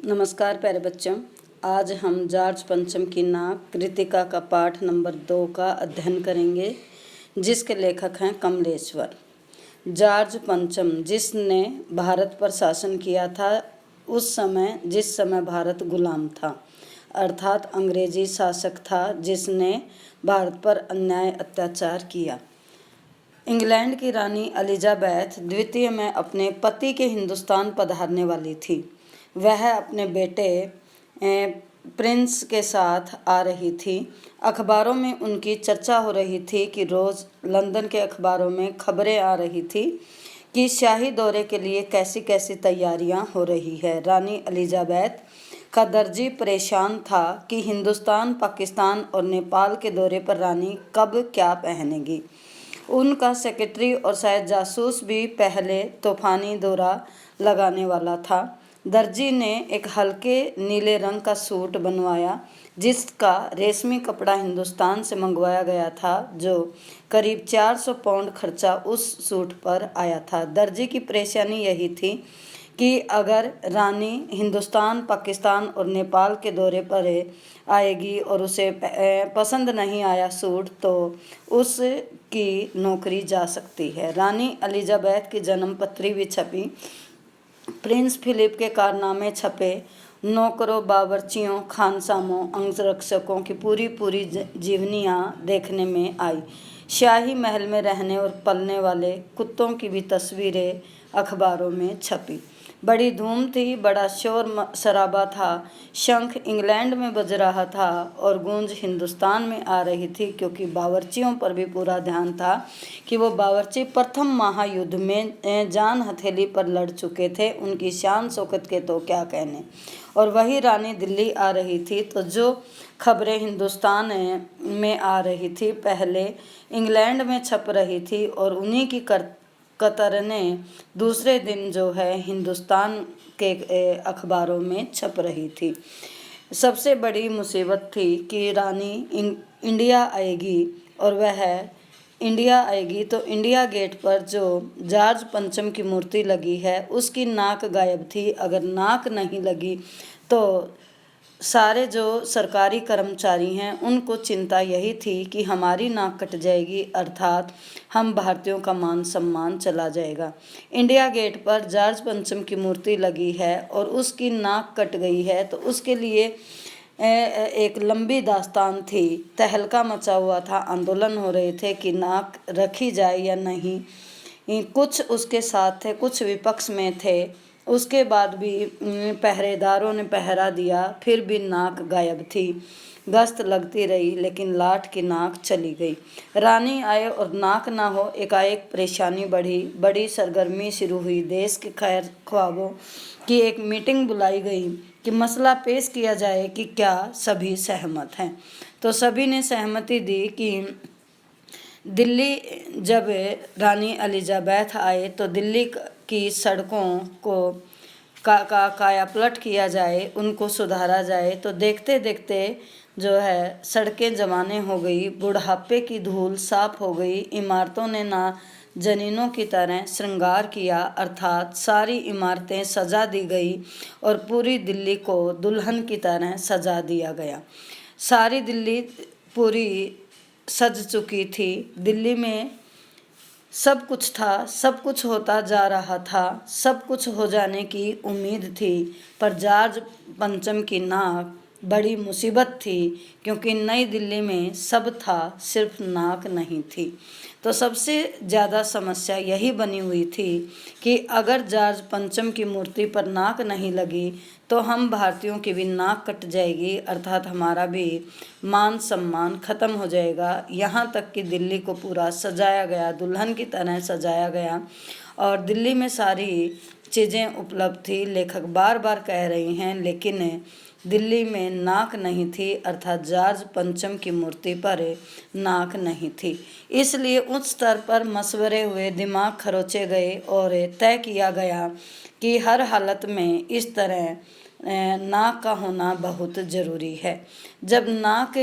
नमस्कार प्यारे बच्चों। आज हम जॉर्ज पंचम की नाक कृतिका का पाठ नंबर 2 का अध्ययन करेंगे, जिसके लेखक हैं कमलेश्वर। जॉर्ज पंचम जिसने भारत पर शासन किया था उस समय जिस समय भारत गुलाम था, अर्थात अंग्रेजी शासक था जिसने भारत पर अन्याय अत्याचार किया। इंग्लैंड की रानी एलिजाबेथ द्वितीय में अपने पति के हिंदुस्तान पधारने वाली थी। वह अपने बेटे प्रिंस के साथ आ रही थी। अखबारों में उनकी चर्चा हो रही थी कि रोज़ लंदन के अखबारों में खबरें आ रही थी कि शाही दौरे के लिए कैसी कैसी तैयारियां हो रही है। रानी एलिजाबेथ का दर्जी परेशान था कि हिंदुस्तान, पाकिस्तान और नेपाल के दौरे पर रानी कब क्या पहनेगी। उनका सेक्रेटरी और शायद जासूस भी पहले तूफानी दौरा लगाने वाला था। दर्जी ने एक हल्के नीले रंग का सूट बनवाया जिसका रेशमी कपड़ा हिंदुस्तान से मंगवाया गया था, जो करीब 400 पाउंड खर्चा उस सूट पर आया था। दर्जी की परेशानी यही थी कि अगर रानी हिंदुस्तान, पाकिस्तान और नेपाल के दौरे पर आएगी और उसे पसंद नहीं आया सूट, तो उसकी नौकरी जा सकती है। रानी एलिजाबेथ की जन्म पत्री भी छपी, प्रिंस फिलिप के कारनामे छपे, नौकरों, बावर्चियों, खानसामों, अंगरक्षकों की पूरी जीवनियाँ देखने में आई। शाही महल में रहने और पलने वाले कुत्तों की भी तस्वीरें अखबारों में छपी। बड़ी धूम थी, बड़ा शोर शराबा था। शंख इंग्लैंड में बज रहा था और गूंज हिंदुस्तान में आ रही थी, क्योंकि बावर्चियों पर भी पूरा ध्यान था कि वो बावर्ची प्रथम महायुद्ध में जान हथेली पर लड़ चुके थे। उनकी शान शौकत के तो क्या कहने। और वही रानी दिल्ली आ रही थी, तो जो खबरें हिंदुस्तान में आ रही थी पहले इंग्लैंड में छप रही थी और उन्हीं की कतरने दूसरे दिन जो है हिंदुस्तान के अखबारों में छप रही थी। सबसे बड़ी मुसीबत थी कि रानी इंडिया आएगी, और वह इंडिया आएगी तो इंडिया गेट पर जो जॉर्ज पंचम की मूर्ति लगी है उसकी नाक गायब थी। अगर नाक नहीं लगी तो सारे जो सरकारी कर्मचारी हैं उनको चिंता यही थी कि हमारी नाक कट जाएगी, अर्थात हम भारतीयों का मान सम्मान चला जाएगा। इंडिया गेट पर जॉर्ज पंचम की मूर्ति लगी है और उसकी नाक कट गई है, तो उसके लिए एक लंबी दास्तान थी। तहलका मचा हुआ था, आंदोलन हो रहे थे कि नाक रखी जाए या नहीं। कुछ उसके साथ थे, कुछ विपक्ष में थे। उसके बाद भी पहरेदारों ने पहरा दिया, फिर भी नाक गायब थी। गश्त लगती रही, लेकिन लाट की नाक चली गई। रानी आए और नाक ना हो, एकाएक परेशानी बढ़ी, बड़ी सरगर्मी शुरू हुई। देश के खैर ख्वाबों की एक मीटिंग बुलाई गई कि मसला पेश किया जाए कि क्या सभी सहमत हैं। तो सभी ने सहमति दी कि दिल्ली, जब रानी एलिजाबेथ आए तो दिल्ली की सड़कों को कायापलट किया जाए, उनको सुधारा जाए। तो देखते देखते जो है सड़कें जमाने हो गई, बुढ़ापे की धूल साफ हो गई। इमारतों ने ना जनीनों की तरह श्रृंगार किया, अर्थात सारी इमारतें सजा दी गई और पूरी दिल्ली को दुल्हन की तरह सजा दिया गया। सारी दिल्ली पूरी सज चुकी थी। दिल्ली में सब कुछ था, सब कुछ होता जा रहा था, सब कुछ हो जाने की उम्मीद थी, पर जॉर्ज पंचम की नाक बड़ी मुसीबत थी, क्योंकि नई दिल्ली में सब था, सिर्फ नाक नहीं थी। तो सबसे ज़्यादा समस्या यही बनी हुई थी कि अगर जॉर्ज पंचम की मूर्ति पर नाक नहीं लगी तो हम भारतीयों की भी नाक कट जाएगी, अर्थात हमारा भी मान सम्मान खत्म हो जाएगा। यहाँ तक कि दिल्ली को पूरा सजाया गया, दुल्हन की तरह सजाया गया और दिल्ली में सारी चीज़ें उपलब्ध थी। लेखक बार बार कह रही हैं, लेकिन दिल्ली में नाक नहीं थी, अर्थात जॉर्ज पंचम की मूर्ति पर नाक नहीं थी। इसलिए उच्च स्तर पर मशवरे हुए, दिमाग खरोचे गए और तय किया गया कि हर हालत में इस तरह नाक का होना बहुत ज़रूरी है। जब नाक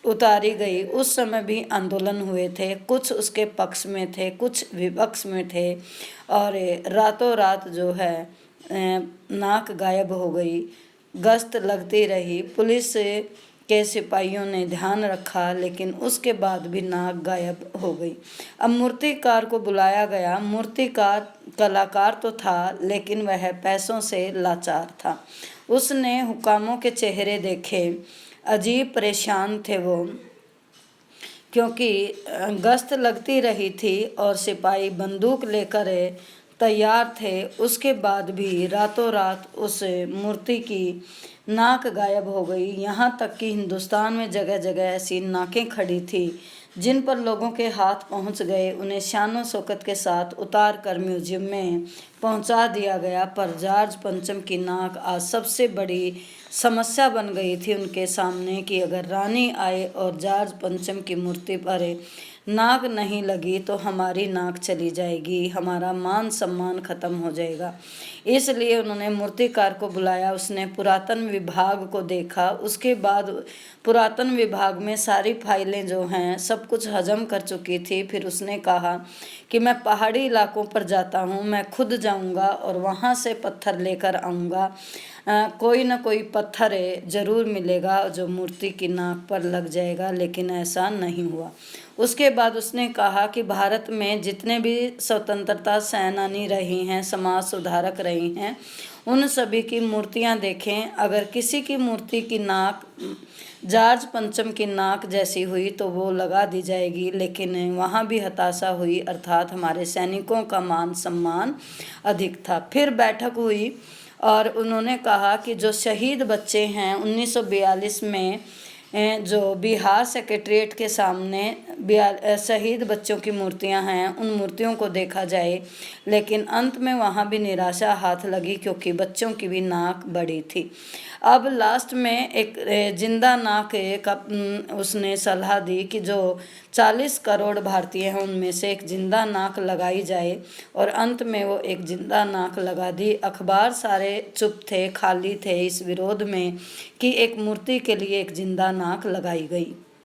उतारी गई उस समय भी आंदोलन हुए थे, कुछ उसके पक्ष में थे, कुछ विपक्ष में थे, और रातों रात जो है नाक गायब हो गई। गश्त लगती रही, पुलिस के सिपाहियों ने ध्यान रखा, लेकिन उसके बाद भी नाक गायब हो गई। अब मूर्तिकार को बुलाया गया। मूर्तिकार कलाकार तो था, लेकिन वह पैसों से लाचार था। उसने हुकामों के चेहरे देखे, अजीब परेशान थे वो, क्योंकि गश्त लगती रही थी और सिपाही बंदूक लेकर तैयार थे। उसके बाद भी रातों रात उस मूर्ति की नाक गायब हो गई। यहाँ तक कि हिंदुस्तान में जगह जगह ऐसी नाकें खड़ी थी जिन पर लोगों के हाथ पहुँच गए। उन्हें शानो शौकत के साथ उतार कर म्यूजियम में पहुँचा दिया गया। पर जॉर्ज पंचम की नाक आज सबसे बड़ी समस्या बन गई थी उनके सामने कि अगर रानी आए और जॉर्ज पंचम की मूर्ति पर नाक नहीं लगी तो हमारी नाक चली जाएगी, हमारा मान सम्मान खत्म हो जाएगा। इसलिए उन्होंने मूर्तिकार को बुलाया। उसने पुरातन विभाग को देखा। उसके बाद पुरातन विभाग में सारी फाइलें जो हैं सब कुछ हजम कर चुकी थी। फिर उसने कहा कि मैं पहाड़ी इलाकों पर जाता हूँ, मैं खुद जाऊँगा और वहाँ से पत्थर लेकर आऊँगा। कोई ना कोई पत्थर ज़रूर मिलेगा जो मूर्ति की नाक पर लग जाएगा, लेकिन ऐसा नहीं हुआ। उसके बाद उसने कहा कि भारत में जितने भी स्वतंत्रता सेनानी रही हैं, समाज सुधारक रही हैं, उन सभी की मूर्तियां देखें। अगर किसी की मूर्ति की नाक जॉर्ज पंचम की नाक जैसी हुई तो वो लगा दी जाएगी, लेकिन वहाँ भी हताशा हुई, अर्थात हमारे सैनिकों का मान सम्मान अधिक था। फिर बैठक हुई और उन्होंने कहा कि जो शहीद बच्चे हैं 1942 में जो बिहार सेक्रेटरीट के सामने शहीद बच्चों की मूर्तियां हैं, उन मूर्तियों को देखा जाए। लेकिन अंत में वहां भी निराशा हाथ लगी, क्योंकि बच्चों की भी नाक बड़ी थी। अब लास्ट में एक जिंदा नाक का उसने सलाह दी कि जो 40 करोड़ भारतीय हैं उनमें से एक जिंदा नाक लगाई जाए, और अंत में वो एक जिंदा नाक लगा दी। अखबार सारे चुप थे, खाली थे इस विरोध में कि एक मूर्ति के लिए एक जिंदा नाक लगाई गई।